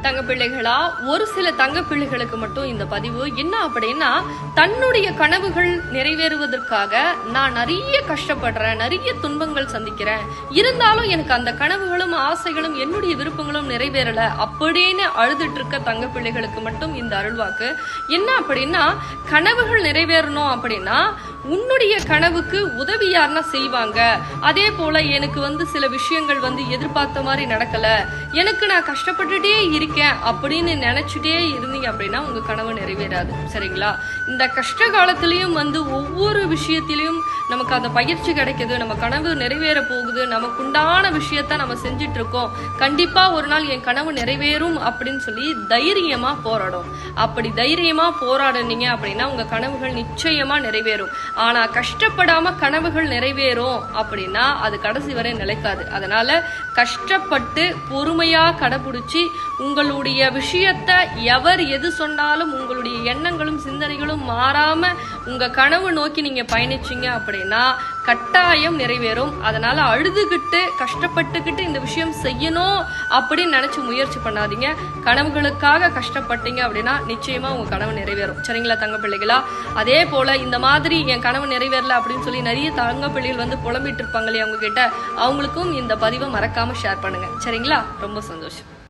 தங்க பிள்ளைகளா, ஒரு சில தங்க பிள்ளைகளுக்கு மட்டும் இந்த பதிவு என்ன அப்படின்னா, தன்னுடைய கனவுகள் நிறைவேறுவதற்காக நான் நிறைய கஷ்டப்படுறேன், நிறைய துன்பங்கள் சந்திக்கிறேன், இருந்தாலும் எனக்கு அந்த கனவுகளும் ஆசைகளும் என்னுடைய விருப்பங்களும் நிறைவேறல அப்படின்னு அழுதுட்டு இருக்க தங்க பிள்ளைகளுக்கு மட்டும் இந்த அருள்வாக்கு. என்ன அப்படின்னா, கனவுகள் நிறைவேறணும் அப்படின்னா உன்னுடைய கனவுக்கு உதவி யாருன்னா செய்வாங்க. அதே போல எனக்கு சில விஷயங்கள் எதிர்பார்த்த மாதிரி நடக்கல, எனக்கு நான் கஷ்டப்பட்டுட்டே இருக்கேன் அப்படின்னு நினைச்சுட்டே இருந்தீங்க அப்படின்னா உங்க கனவு நிறைவேறாது. சரிங்களா? இந்த கஷ்ட காலத்திலயும் ஒவ்வொரு விஷயத்திலையும் நமக்கு அந்த பயிற்சி கிடைக்குது, நம்ம கனவு நிறைவேற போகுது, நமக்கு உண்டான விஷயத்த நம்ம செஞ்சுட்டு இருக்கோம், கண்டிப்பா ஒரு நாள் என் கனவு நிறைவேறும் அப்படின்னு சொல்லி தைரியமா போராடும். அப்படி தைரியமா போராடுனீங்க அப்படின்னா உங்க கனவுகள் நிச்சயமா நிறைவேறும். ஆனா கஷ்டப்படாம கனவுகள் நிறைவேறும் அப்படின்னா அது கடைசி வரை நிலைக்காது. அதனால கஷ்டப்பட்டு பொறுமையா கடைபிடிச்சி உங்களுடைய விஷயத்த எவர் எது சொன்னாலும் உங்களுடைய எண்ணங்களும் சிந்தனைகளும் மாறாம உங்க கனவு நோக்கி நீங்க பயணிச்சீங்க அப்படின்னா கட்டாயம் நிறைவேறும். அதனால அழுதுகிட்டு கஷ்டப்பட்டுக்கிட்டு இந்த விஷயம் செய்யணும் அப்படின்னு நினைச்சு முயற்சி பண்ணாதீங்க. கனவுகளுக்காக கஷ்டப்பட்டீங்க அப்படின்னா நிச்சயமா உங்க கனவு நிறைவேறும். சரிங்களா தங்க பிள்ளைகளா? அதே போல இந்த மாதிரி என் கனவு நிறைவேறல அப்படின்னு சொல்லி நிறைய தங்க பிள்ளைகள் புலம்பிட்டு இருப்பாங்க இல்லையா, அவங்க கிட்ட அவங்களுக்கும் இந்த பதிவை மறக்காம ஷேர் பண்ணுங்க. சரிங்களா? ரொம்ப சந்தோஷம்.